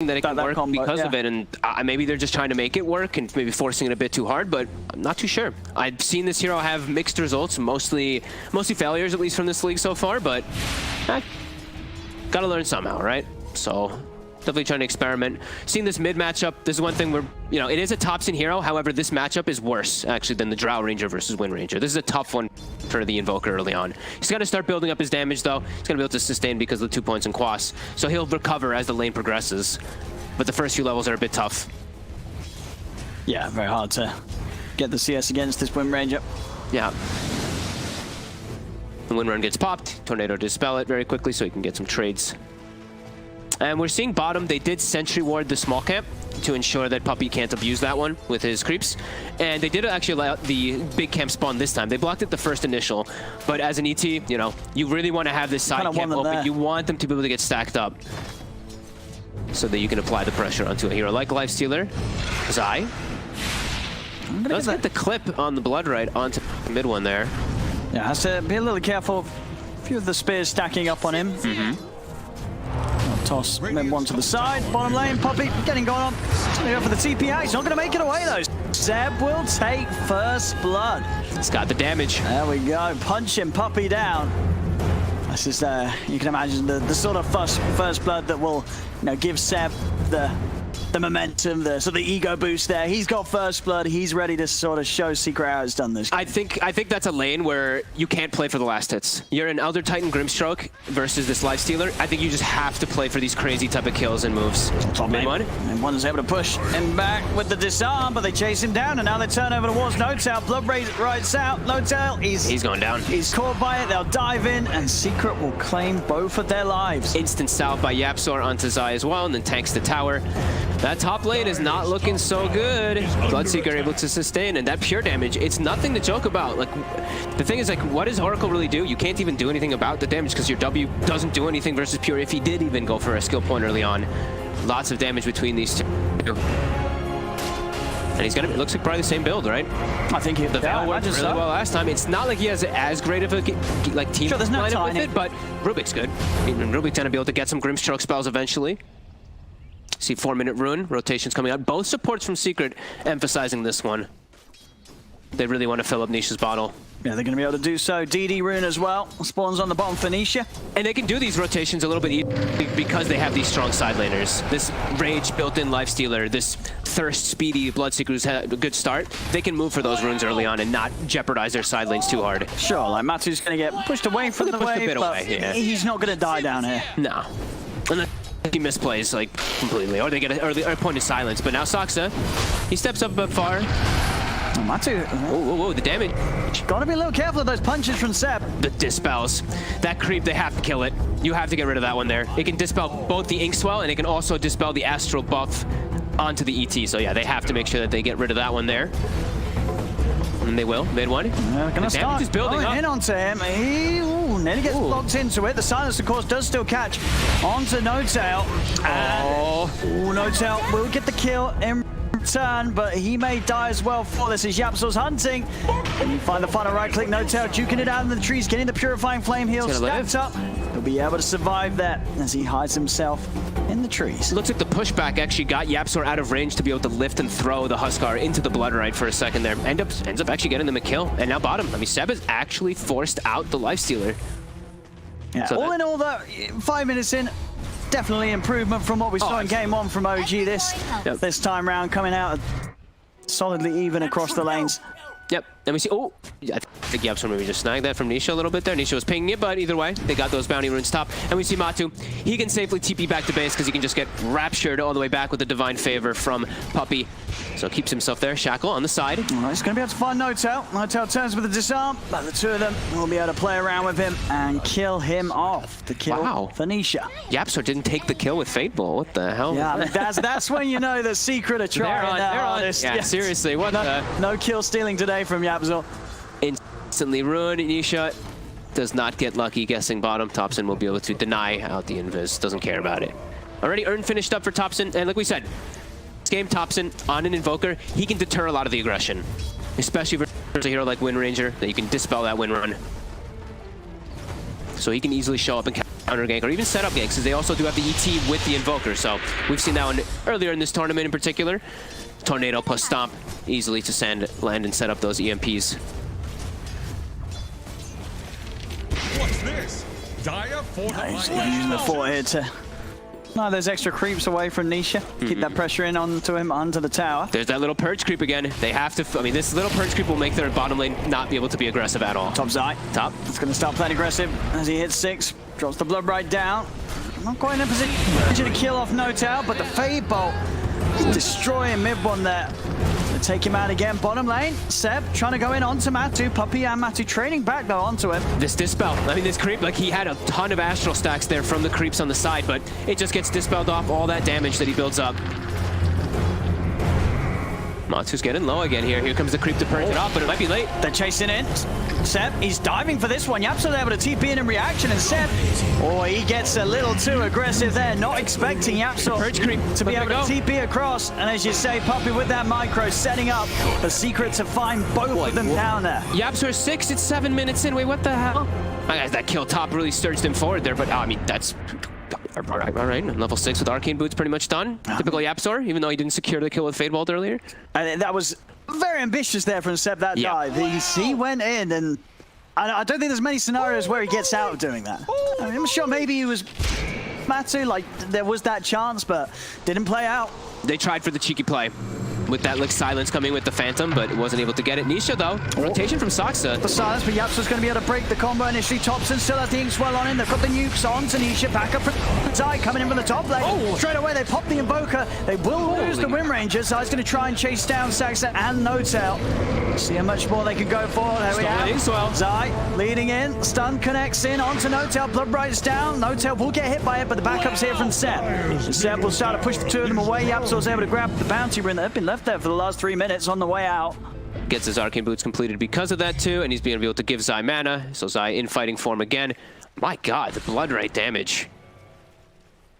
that it can work combo, because of it, and maybe they're just trying to make it work and maybe forcing it a bit too hard, but I'm not too sure. I've seen this hero have mixed results, mostly failures, at least from this league so far, but gotta learn somehow, right? So definitely trying to experiment. Seeing this mid matchup, this is one thing where, you know, it is a Topson hero. However, this matchup is worse, actually, than the Drow Ranger versus Wind Ranger. This is a tough one for the Invoker early on. He's got to start building up his damage, though. He's going to be able to sustain because of the 2 points in Quas. So he'll recover as the lane progresses. But the first few levels are a bit tough. Yeah, very hard to get the CS against this Wind Ranger. Yeah. The Wind Run gets popped. Tornado dispel it very quickly so he can get some trades. And we're seeing bottom, they did sentry ward the small camp to ensure that Puppey can't abuse that one with his creeps. And they did actually allow the big camp spawn this time. They blocked it the first initial, but as an ET, you know, you really want to have this side camp open. There. You want them to be able to get stacked up so that you can apply the pressure onto a hero like Lifestealer. Zai does get the clip on the Blood Right onto the mid one there. Yeah, has to be a little careful. A few of the spears stacking up on him. Toss mid one to the side, bottom lane, Puppey getting going on. He's going to go for the TP out. He's not going to make it away though. Zeb will take first blood. It's got the damage. There we go, punching Puppey down. This is, you can imagine the sort of first blood that will, you know, give Zeb the momentum, the sort of ego boost there. He's got first blood. He's ready to sort of show Secret how it's done this. I think that's a lane where you can't play for the last hits. You're an Elder Titan Grimstroke versus this Lifestealer. I think you just have to play for these crazy type of kills and moves. Mid one. And one's able to push him back with the disarm, but they chase him down, and now they turn over towards Notail. Blood rides out. Notail, he's going down. He's caught by it. They'll dive in, and Secret will claim both of their lives. Instant salve by Yapzor onto Zai as well, and then tanks the tower. That top lane is not looking so good. Bloodseeker able to sustain, and that pure damage, it's nothing to joke about. Like, the thing is, like, what does Oracle really do? You can't even do anything about the damage because your W doesn't do anything versus pure if he did even go for a skill point early on. Lots of damage between these two. And he's gonna, it looks like probably the same build, right? I think the Veil worked really well last time. It's not like he has as great of a like team lineup with it, but Rubik's good. I mean, Rubik's gonna be able to get some Grimstroke spells eventually. See 4-minute rune, rotations coming out. Both supports from Secret emphasizing this one. They really want to fill up Nisha's bottle. Yeah, they're going to be able to do so. DD rune as well. Spawns on the bottom for Nisha. And they can do these rotations a little bit easier because they have these strong side laners. This Rage built-in Lifestealer, this Thirst speedy Bloodseeker who's had a good start. They can move for those runes early on and not jeopardize their side lanes too hard. Sure, like Matu's going to get pushed away from the wave, but he's not going to die down here. No. Unless he misplays like completely, or they get a point of silence. But now Saksa, he steps up a bit far. Oh, Matu. Whoa, the damage. Gotta be a little careful of those punches from Seb. The dispels. That creep, they have to kill it. You have to get rid of that one there. It can dispel both the Inkswell and it can also dispel the Astral buff onto the ET. So yeah, they have to make sure that they get rid of that one there. And they will. Mid one. Gonna start is building up. In onto him. He nearly gets locked into it. The silence, of course, does still catch onto Notail. And Notail will get the kill in return, but he may die as well for this as Yapzor's hunting. And you find the final right click. Notail juking it out in the trees, getting the Purifying Flame heal stacked up. He'll be able to survive that as he hides himself in the trees. Looks like the pushback actually got Yapzor out of range to be able to lift and throw the Huskar into the Blood Right for a second there. Ends up actually getting them a kill. And now bottom. I mean, Seb has actually forced out the Lifestealer. Yeah, so all in all, though, 5 minutes in, definitely improvement from what we saw in game one from OG this time round, coming out solidly even across the lanes. Yep, and we see, I think Yapzor maybe just snagged that from Nisha a little bit there. Nisha was pinging it, but either way, they got those bounty runes top. And we see Matu, he can safely TP back to base because he can just get raptured all the way back with the Divine Favor from Puppey. So keeps himself there. Shackle on the side. All right, he's going to be able to find Notail. Notail turns with the disarm, but the two of them will be able to play around with him and kill him off. The kill for Nisha. Yapzor didn't take the kill with Fateball. What the hell? Yeah, that's when you know the Secret are trying their hardest. Yeah, seriously, what no kill stealing today from Yapzor. Instantly ruined. Nisha does not get lucky guessing bottom. Topson will be able to deny out the invis. Doesn't care about it. Already Urn finished up for Topson, and like we said, this game Topson on an Invoker, he can deter a lot of the aggression, especially versus a hero like Wind Ranger that you can dispel that Wind Run. So he can easily show up and counter gank or even setup ganks, because they also do have the ET with the Invoker. So we've seen that one earlier in this tournament in particular. Tornado plus Stomp, easily to land and set up those EMPs. What's this? He's using the fort here to... No, there's extra creeps away from Nisha. Keep that pressure in onto him, onto the tower. There's that little purge creep again. They have to... I mean, this little purge creep will make their bottom lane not be able to be aggressive at all. Top Zai. Top. It's going to start playing aggressive as he hits 6. Drops the Blood right down. Not quite in a position to kill off Notel, but the Fade Bolt is destroying mid one there. Take him out again. Bottom lane, Seb trying to go in onto Matu. Puppey and Matu trading back though onto him. This Dispel, I mean this creep, like he had a ton of Astral stacks there from the creeps on the side, but it just gets dispelled off all that damage that he builds up. Matu's getting low again here. Here comes the creep to purge it off, but it might be late. They're chasing in. Seb, he's diving for this one. YapzOr's able to TP in reaction, and Seb, oh, he gets a little too aggressive there. Not expecting YapzOr Purge creep to be able to TP across. And as you say, Puppey with that micro, setting up the secret to find both of them down there. YapzOr 6, it's 7 minutes in. Wait, what the hell? That kill top really surged him forward there, but I mean, that's... All right. Level 6 with Arcane Boots pretty much done. Typical YapzOr, even though he didn't secure the kill with Fade Bolt earlier. And that was very ambitious there from Seb, that dive. He went in, and I don't think there's many scenarios where he gets out of doing that. I mean, I'm sure maybe he was Matu, like there was that chance, but didn't play out. They tried for the cheeky play with that like silence coming with the Phantom, but it wasn't able to get it. Nisha though, rotation from Saksa. The silence, but YapzOr's going to be able to break the combo initially. Thompson still has the Inkswell on him. They've got the nukes on to Nisha. Back up for Zai coming in from the top lane. Straight away they pop the Invoker. They will lose the Wind Ranger. Zai's going to try and chase down Saksa and Notel. See how much more they can go for. There we have Zai leading in. Stun connects in onto Notel. Blood Bright's down. Notel will get hit by it, but the backup's here from Seb. Seb will start to push the two of them away. YapzOr's able to grab the bounty rune that have been left there for the last 3 minutes on the way out. Gets his Arcane Boots completed because of that too, and he's being able to give Zai mana, so Zai in fighting form again. My god, the blood rate damage.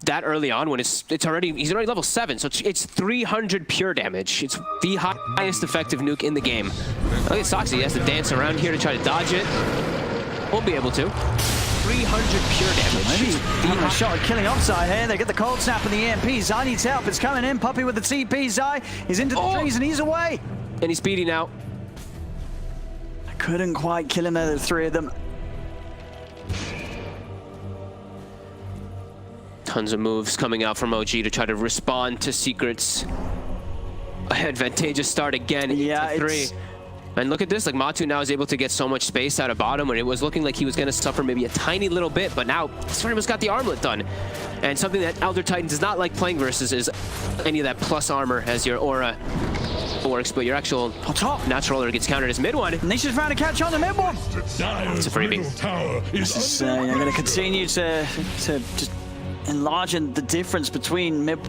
That early on when he's already level 7, so it's 300 pure damage. It's the highest effective nuke in the game. Look at Saksa, he has to dance around here to try to dodge it. Won't be able to. 300 pure damage. Maybe having a shot at killing offside here. They get the cold snap and the EMP. Zai needs help. It's coming in. Puppey with the TP. Zai is into the trees and he's away. And he's speedy now. I couldn't quite kill him there, the three of them. Tons of moves coming out from OG to try to respond to Secret's advantageous start again. Yeah, 3. And look at this, like Matu now is able to get so much space out of bottom when it was looking like he was going to suffer maybe a tiny little bit, but now Swarm's got the armlet done. And something that Elder Titan does not like playing versus is any of that plus armor as your aura works, but your actual natural aura gets countered as mid one. Nisha's trying to catch on the mid one. It's a freebie. This is going to continue to just enlarge the difference between mid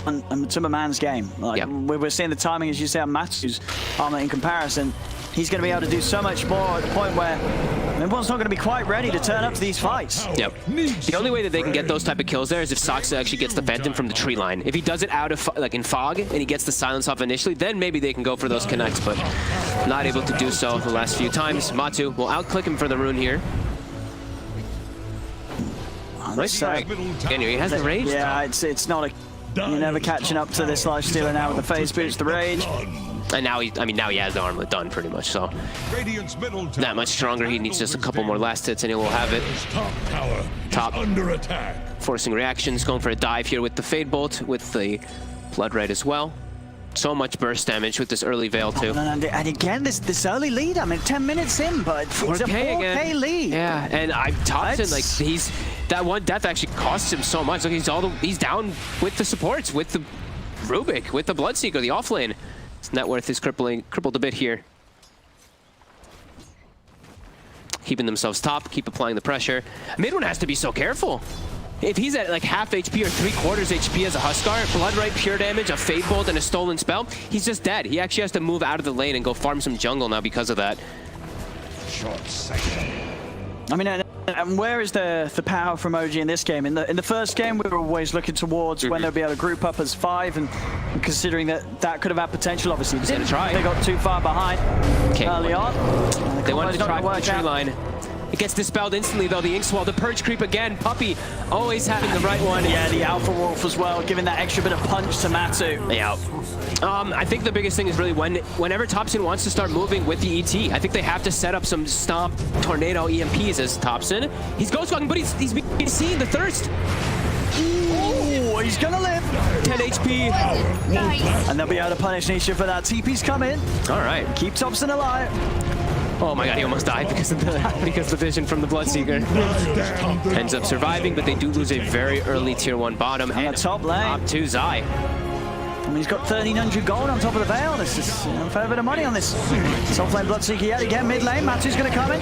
and Timmerman's game. Like, we're seeing the timing, as you say, on Matu's armor in comparison. He's going to be able to do so much more at the point where Midwan's not going to be quite ready to turn up to these fights. Yep. The only way that they can get those type of kills there is if Saksa actually gets the Phantom from the tree line. If he does it out of, like in fog, and he gets the silence off initially, then maybe they can go for those connects, but not able to do so the last few times. Matu will outclick him for the rune here. Nice try. He has the rage. Yeah, it's not a... You're never catching up to this lifestealer now with the phase boots, the rage. And now now he has the armlet done pretty much, so that much stronger. He needs just a couple more last hits and he will have it. Top under attack. Forcing reactions, going for a dive here with the Fade Bolt, with the Blood Red as well. So much burst damage with this early Veil too. And again, this early lead, I mean 10 minutes in, but it's a 4K again. Lead. Yeah, and Thompson, like that one death actually costs him so much. Like he's down with the supports, with the Rubik, with the Bloodseeker, the offlane. His net worth is crippled a bit here. Keeping themselves top, keep applying the pressure. Mid one has to be so careful. If he's at like half HP or 3/4 HP as a Huskar, Blood Right, pure damage, a Fade Bolt, and a Stolen Spell, he's just dead. He actually has to move out of the lane and go farm some jungle now because of that. Short second. I mean, and where is the power from OG in this game? In the first game, we were always looking towards when they'll be able to group up as 5, and considering that could have had potential, obviously. They got too far behind early on. They wanted to try the tree line. It gets dispelled instantly, though. The Inkswell, the Purge Creep again. Puppey always having the right one. Yeah, the Alpha Wolf as well, giving that extra bit of punch to Matu. Yeah. I think the biggest thing is really whenever Thompson wants to start moving with the ET, I think they have to set up some Stomp, Tornado, EMPs as Thompson. He's ghost walking, but he's being seen, the Thirst. Ooh, he's gonna live. 10 HP. Nice. And they'll be able to punish Nisha for that. TP's come in. All right. Keep Thompson alive. Oh my god, he almost died because of the vision from the Bloodseeker. Ends up surviving, but they do lose a very early tier 1 bottom. And the top lane. Top 2 Zai. I mean, he's got 1,300 gold on top of the Veil. This is a fair bit of money on this. Top lane Bloodseeker yet again, mid lane. Matu's going to come in.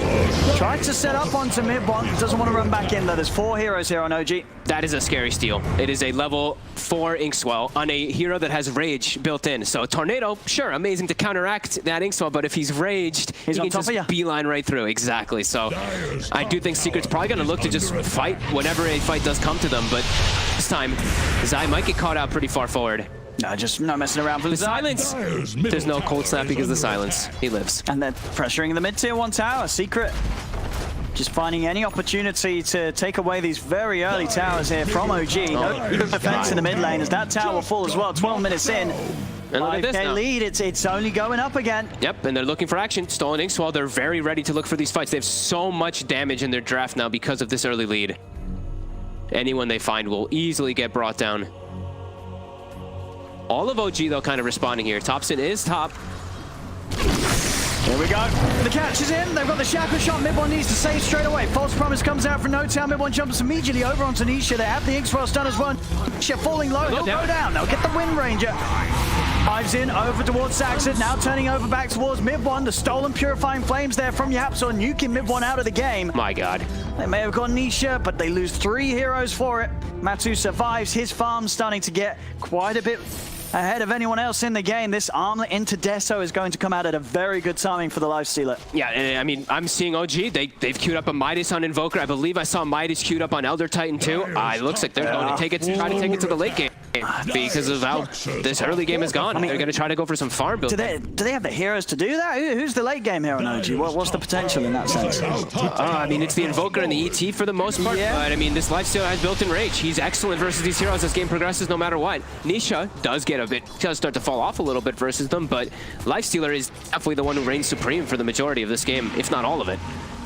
Tries to set up onto mid one. Doesn't want to run back in, though. There's 4 heroes here on OG. That is a scary steal. It is a level 4 Inkswell on a hero that has Rage built in. So Tornado, sure, amazing to counteract that Inkswell, but if he's raged, he's he on can top just of you. beeline right through. Exactly. So I do think Secret's probably going to look to just fight whenever a fight does come to them, but this time, Zai might get caught out pretty far forward. No, just no messing around for The silence. There's no cold snap because of the silence. He lives. And they're pressuring the mid-tier 1 tower. Secret just finding any opportunity to take away these very early towers here from OG. No defense in the mid lane as that tower will fall as well. 12 minutes in. And look at this 5K now. lead. It's only going up again. Yep, and they're looking for action. Stolen Inkswell, they're very ready to look for these fights. They have so much damage in their draft now because of this early lead. Anyone they find will easily get brought down. All of OG, though, kind of responding here. Thompson is top. Here we go. The catch is in. They've got the shackle shot. Mid one needs to save straight away. False promise comes out for no time. Mid one jumps immediately over onto Nisha. They have the Inkswell stun as well. Nisha falling low. They'll go down. They'll get the Wind Ranger. Dives in over towards Saxon. Now turning over back towards mid one. The stolen Purifying Flames there from Yapsor, nuking mid one out of the game. My god. They may have gone Nisha, but they lose 3 heroes for it. Matu survives. His farm starting to get quite a bit ahead of anyone else in the game. This armlet into Deso is going to come out at a very good timing for the Lifestealer. Yeah, and I mean, I'm seeing OG. They've queued up a Midas on Invoker. I believe I saw Midas queued up on Elder Titan too. It looks like they're going to take it, try to take it to the late game because of how this early game has gone. They're going to try to go for some farm build. Do they have the heroes to do that? Who's the late game hero on OG? What's the potential in that sense? I mean, it's the Invoker and the ET for the most part, Yeah. but I mean, this Lifestealer has built-in rage. He's excellent versus these heroes as game progresses no matter what. Nisha does start to fall off a little bit versus them, but Lifestealer is definitely the one who reigns supreme for the majority of this game, if not all of it.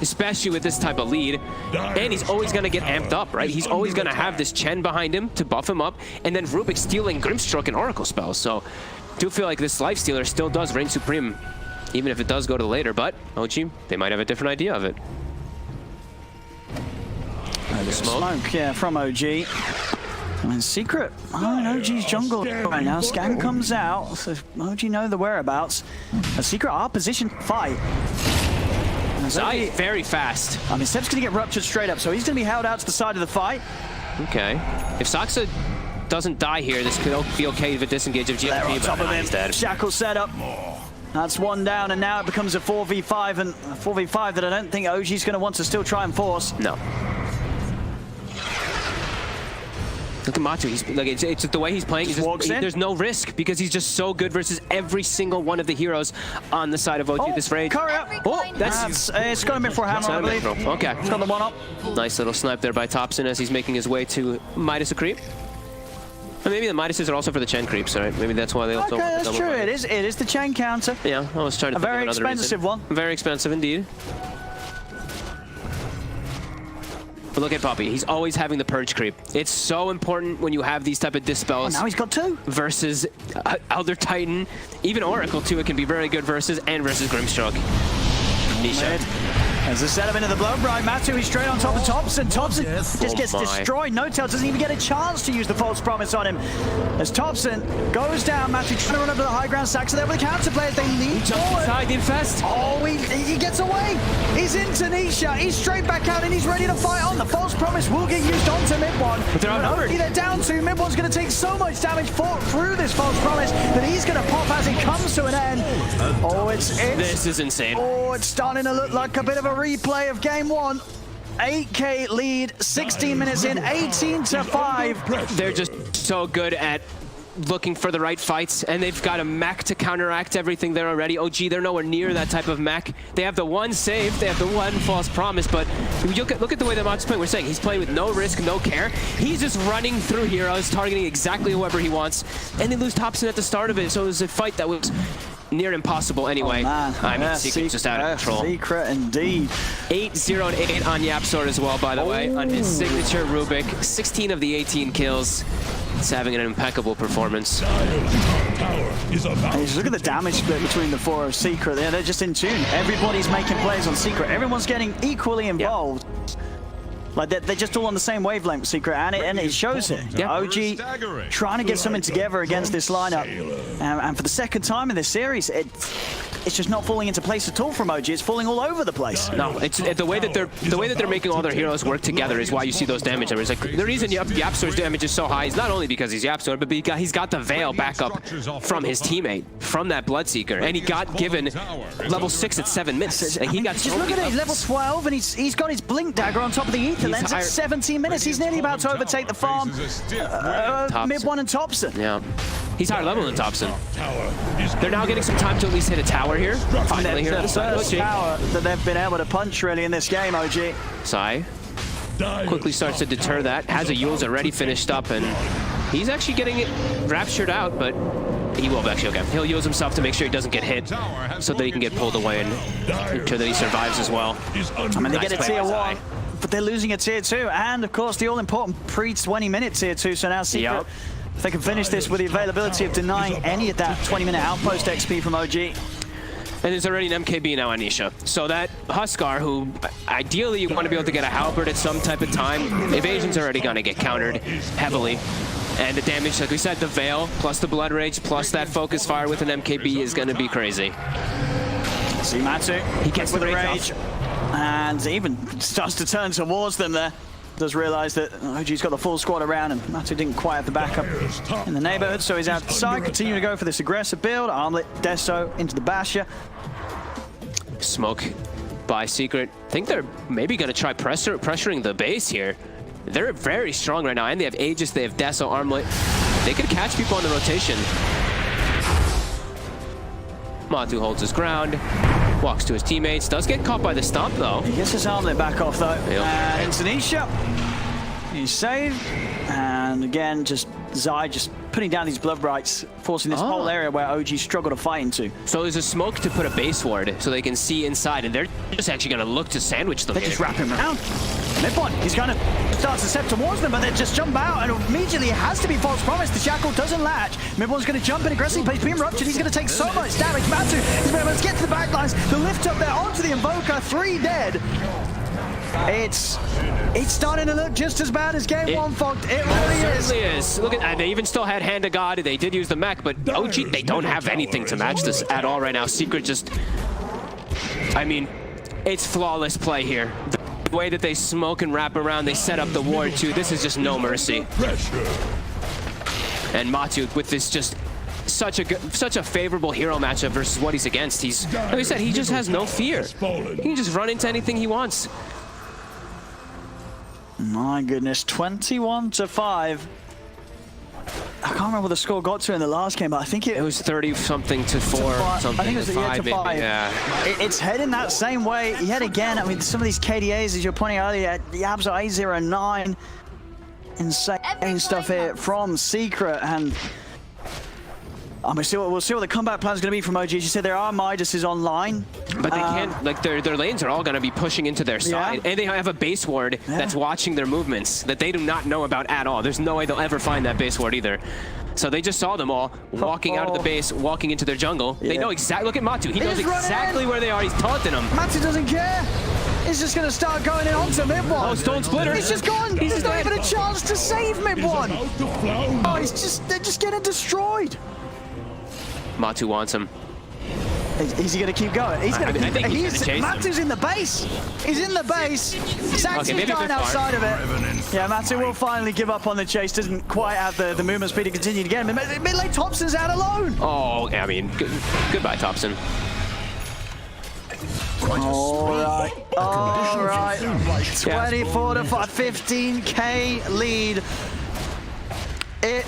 Especially with this type of lead. And he's always going to get amped up, right? He's always going to have this Chen behind him to buff him up, and then Rubik stealing Grimstroke and Oracle spells. So I do feel like this Lifestealer still does reign supreme, even if it does go to later, but OG, they might have a different idea of it. Smoke, yeah, from OG. I mean, Secret, in OG's jungle right now. Scan comes out, so OG know the whereabouts. A Secret are positioned to fight. Zai very fast. I mean, Seb's going to get ruptured straight up, so he's going to be held out to the side of the fight. Okay. If Saksa doesn't die here, this could be okay with a disengage of They're on GMP, top but of him. he's dead. Shackle setup. That's one down, and now it becomes a 4v5, and a 4v5 that I don't think OG's going to want to still try and force. No. Look at Matu. He's like it's the way he's playing. He's just, there's no risk because he's just so good versus every single one of the heroes on the side of OG. This raid. That's it's got him in for a hammer, I believe. Okay. It's got the one up. Nice little snipe there by Thompson as he's making his way to Midas a creep. And maybe the Midases are also for the Chen creeps, right? Maybe that's why they also. Okay, that's true. It is the Chen counter. Yeah, I was trying to. A very expensive one. Very expensive indeed. But look at Puppey. He's always having the purge creep. It's so important when you have these type of dispels. Oh, now he's got 2. Versus Elder Titan. Even Oracle, too, it can be very good versus, and versus Grimstroke. Nisha. As the setup into the blow, Brian Matu, he's straight on top of Thompson. Thompson just gets destroyed. No Tail doesn't even get a chance to use the false promise on him. As Thompson goes down, Matu trying to run up to the high ground. Saxon there with the counter players. They lead forward. Inside the infest. Oh, he gets away. He's into Nisha. He's straight back out and he's ready to fight on. The false promise will get used onto mid one. But they're outnumbered. They're down 2. Mid one's going to take so much damage through this false promise that he's going to pop as it comes to an end. Oh, this is insane. Oh, it's starting to look like a bit of a replay of game 1. 8K lead, 16 minutes in, 18-5. They're just so good at looking for the right fights, and they've got a mech to counteract everything there already. OG, they're nowhere near that type of mech. They have the one save, they have the one false promise, but look at the way that Matu's playing. We're saying he's playing with no risk, no care. He's just running through heroes, targeting exactly whoever he wants, and they lose Thompson at the start of it, so it was a fight that was near impossible anyway. Oh, I mean, Secret's just out of control. Secret indeed. 8-0 and 8 on YapzOr as well, by the way, on his signature Rubik. 16 of the 18 kills. He's having an impeccable performance. Just look at the damage split between the four of Secret. They're just in tune. Everybody's making plays on Secret. Everyone's getting equally involved. Yep. Like they're just all on the same wavelength, Secret, and it shows it. Yeah. OG trying to get something together against this lineup, and for the second time in this series, it's just not falling into place at all from OG. It's falling all over the place. No, it's the way that they're making all their heroes work together is why you see those damage numbers. Like the reason YapzOr's damage is so high is not only because he's YapzOr, but because he's got the Veil backup from his teammate, from that Bloodseeker, and he got given level 6 at 7 minutes, and he got just look at it, level 12, and he's got his Blink Dagger on top of the Ether Lens at 17 minutes. He's nearly about to overtake the farm. Mid-1 and Thompson. Yeah. He's higher level than Thompson. They're now getting some time to at least hit a tower here. Finally here. The first tower that they've been able to punch really in this game, OG. Sai quickly starts to deter that. Has a Yules already finished up, and he's actually getting it raptured out, but he will actually, okay. He'll use himself to make sure he doesn't get hit so that he can get pulled away and ensure that he survives as well. I mean, they get a tier 1. But they're losing a tier 2, and of course the all-important pre-20-minute tier 2. So now Secret, if they can finish this with the availability of denying any of that 20-minute outpost XP from OG. And there's already an MKB now on Nisha. So that Huskar, who ideally you want to be able to get a halberd at some type of time, evasion's already going to get countered heavily. And the damage, like we said, the Veil, plus the Blood Rage, plus that Focus Fire with an MKB is going to be crazy. See Matu, he gets with the rage. And even starts to turn towards them there. Does realize that OG's got the full squad around and Matu didn't quite have the backup in the neighborhood, so he's outside, continuing to go for this aggressive build. Armlet, Deso into the Basher. Smoke by Secret. I think they're maybe going to try pressuring the base here. They're very strong right now, and they have Aegis, they have Deso, Armlet. They could catch people on the rotation. Matu holds his ground. Walks to his teammates. Does get caught by the stomp, though. He gets his armlet back off, though. Yep. And Tanisha, he's saved. And again, just Zai just putting down these blood brights, forcing this whole area where OG struggle to fight into. So there's a smoke to put a base ward so they can see inside, and they're just actually going to look to sandwich them. They just wrap him around. Mid-1, he's going to start to step towards them, but they just jump out, and immediately it has to be false promise. The shackle doesn't latch. Mid-1's going to jump in aggressively, but he's being ruptured. He's going to take so much damage. Matu is able to get to the backlines. The lift up there onto the Invoker, 3 dead. It's starting to look just as bad as game 1, Fogged. It really is. Certainly is. Look at, they even still had Hand of God. They did use the mech, but OG, they don't have anything to match this at all right now. Secret just, I mean, it's flawless play here. The way that they smoke and wrap around, they set up the ward too. This is just no mercy. And Matu with this just such a favorable hero matchup versus what he's against. He's, like I said, he just has no fear. He can just run into anything he wants. My goodness, 21-5. I can't remember what the score got to in the last game, but I think it was 30-something to 4, something. I think it was 5, to 5. Maybe. Yeah. It's heading that same way yet again. I mean, some of these KDAs, as you're pointing out earlier, YapzOr 809. Insane stuff here from Secret, and we'll see what the comeback plan is going to be from OG. As you said, there are Midases online. But they can't, like, their lanes are all going to be pushing into their side. And they have a base ward that's watching their movements that they do not know about at all. There's no way they'll ever find that base ward either. So they just saw them all walking out of the base, walking into their jungle. They know exactly, look at Matu. He knows exactly where they are. He's taunting them. Matu doesn't care. He's just going to start going in onto mid-1. Oh, Stone Splitter. He's just gone. He's not even a chance to save mid-1. Oh, they're just getting destroyed. Matu wants him. Is he going to keep going? He's going to I think he's gonna chase Matu's in the base. He's in the base. Saxon's dying outside of it. Yeah, Matu will finally give up on the chase. Doesn't quite have the movement speed to continue to get him. Mid-lane Thompson's out alone. Oh, I mean, goodbye, Thompson. All right. 24-5, 15K lead. It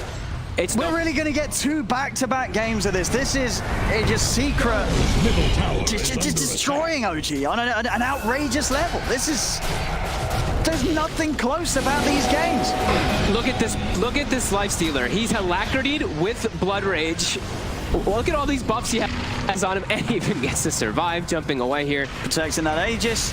We're really going to get 2 back-to-back games of this. This is just Secret just destroying OG on an outrageous level. There's nothing close about these games. Look at this Lifestealer. He's Alacrity'd with Blood Rage. Look at all these buffs he has on him, and he even gets to survive, jumping away here. Protecting that Aegis.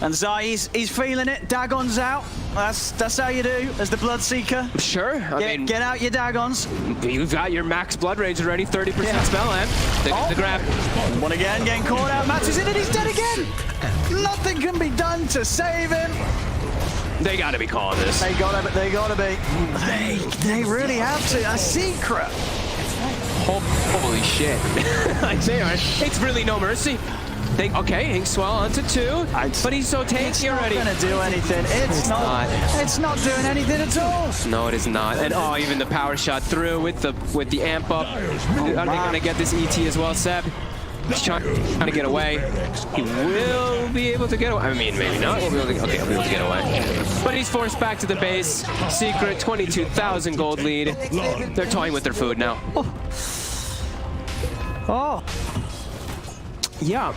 And Zai, he's feeling it. Dagon's out. That's how you do as the Bloodseeker. Sure. I mean, get out your Dagons. You've got your max Blood Rage already, 30% spell amp. The grab. One again, getting caught out. Matches in and he's dead again. Nothing can be done to save him. They gotta be calling this. They gotta be. They really have to. A Secret. Holy shit. It's really no mercy. Okay, Inkswell onto 2, but he's so tanky already. It's not gonna do anything. It's not doing anything at all. No, it is not. And even the power shot through with the amp up. Are they gonna get this ET as well, Seb? He's trying to get away. He will be able to get away. I mean, maybe not. He'll be able to get away. But he's forced back to the base. Secret 22,000 gold lead. They're toying with their food now. Oh. Yeah.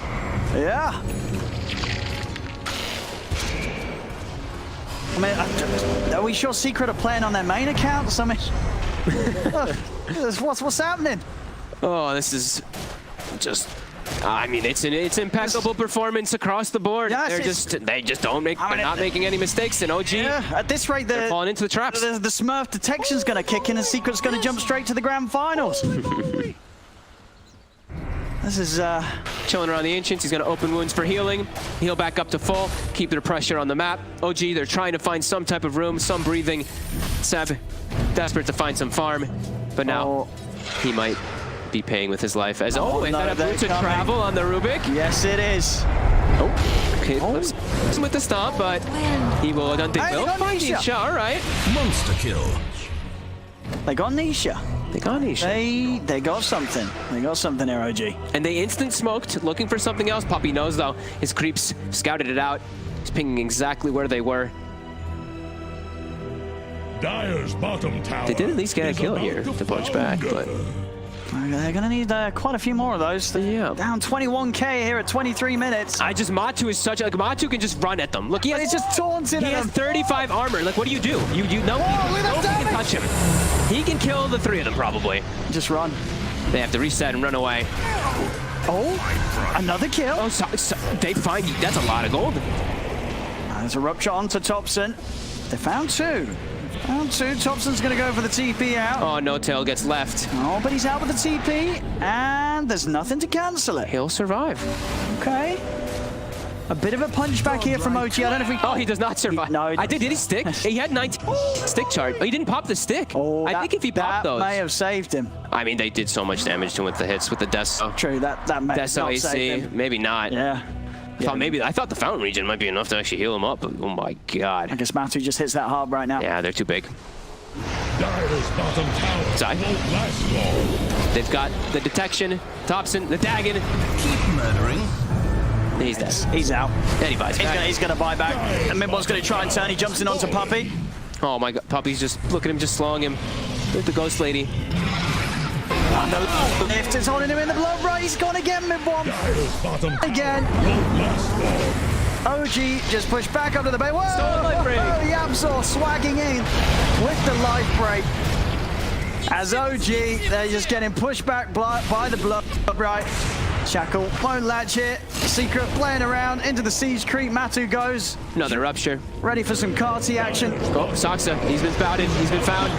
I mean, are we sure Secret are playing on their main accounts? I mean, what's happening? Oh, this is just. I mean, it's impeccable performance across the board. Yes, they just don't make. They're not making any mistakes. And OG, at this rate, they're falling into the traps. The Smurf detection's going to kick in, and Secret's going to jump straight to the grand finals. This is chilling around the Ancients. He's going to open wounds for healing. Heal back up to full. Keep their pressure on the map. OG, they're trying to find some type of room, some breathing. Seb, desperate to find some farm. But now he might be paying with his life. As is that a boot to travel on the Rubik? Yes, it is. Okay, with the stomp, but he will. I don't think will find Nisha. All right. Monster kill. They got Nisha. They got Nisha. They got something. They got something here, OG. And they instant smoked, looking for something else. Puppy knows, though. His creeps scouted it out. He's pinging exactly where they were. Dire's bottom tower. They did at least get a kill here to punch back, but they're going to need quite a few more of those. Yeah. Down 21k here at 23 minutes. Matu is such like Matu can just run at them. Look, he's just taunting He has 35 armor. Like, what do? You know he can touch him. He can kill the 3 of them probably. Just run. They have to reset and run away. Oh, another kill. Oh, they find that's a lot of gold. There's a rupture onto Thompson. They found 2. Thompson's going to go for the TP out. Oh, No Tail gets left. Oh, but he's out with the TP, and there's nothing to cancel it. He'll survive. Okay. A bit of a punch back here from OG. I don't know if we... Oh, he does not survive. No, did he stick? He had 19 stick charge. Oh, he didn't pop the stick. Oh, I think if he popped those... That may have saved him. I mean, they did so much damage to him with the hits, with the Deso. True, that may have not saved him. Maybe not. Yeah. I thought the fountain region might be enough to actually heal him up, but oh my god. I guess Matu just hits that hard right now. Yeah, they're too big. Dire's bottom tower won't last long. They've got the detection, Thompson, the Dagon. Keep murdering. He's dead. He's out. And he buys back. He's going to buy back. And Midbot's going to try and turn. He jumps in onto Puppy. Oh my god, Puppy's just, look at him just slowing him with the Ghost Lady. The lift is holding him in the blood. Right, he's gone again, Midbot. Again. OG just pushed back under the bay. Whoa! The Absol swagging in with the life break. As OG, they're just getting pushed back by the blood. Right. Shackle won't latch it. Secret playing around into the siege creep. Matu goes. Another rupture. Ready for some Carty action. Oh, Saksa, he's been spouted. He's been found.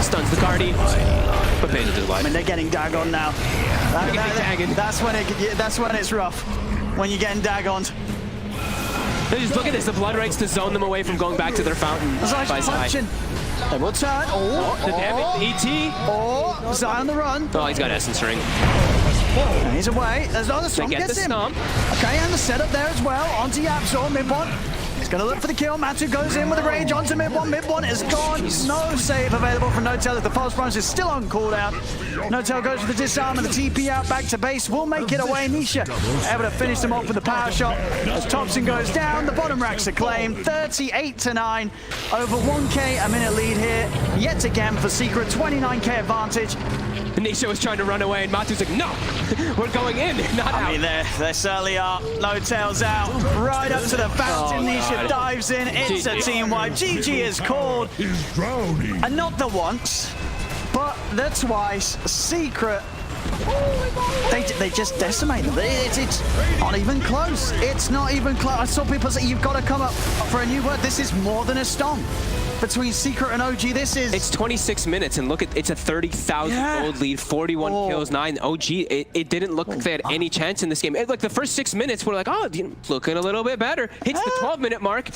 Stuns the Carty. But pays with his life. I mean, they're getting Dagon now. That's when it's rough. When you're getting Dagoned. Just look at this. The blood rates to zone them away from going back to their fountain. By Zai. They will turn. The damage. ET. Oh, Zai on the run. Oh, he's got Essence Ring. And he's away. There's another stomp. They get the stomp. Okay, and the setup there as well. Onto Yapzor. Midbot He's gonna look for the kill. Matu goes in with a rage onto mid one. Mid one is gone. No save available from Notel as the false bronze is still on cooldown. Notel goes for the disarm and the TP out back to base. Will make it away. Nisha able to finish them off with the power shot. As Thompson goes down, the bottom racks are claimed. 38-9. Over 1k a minute lead here. Yet again for Secret. 29k advantage. Nisha was trying to run away and Matu's like, no, we're going in, not out. I mean, they certainly are. Notel's out. Right up to the fountain. Nisha dives in. It's a team wipe. GG is called. Is drowning. And not the once, but the twice. Secret. They just decimated. It's not even close. It's not even close. I saw people say you've got to come up for a new word. This is more than a stomp. Between Secret and OG, this is... It's 26 minutes, and look at it's a 30,000 gold lead, 41 kills, 9 OG. It didn't look like they had any chance in this game. Like the first 6 minutes, we're like, oh, looking a little bit better. Hits the 12-minute mark.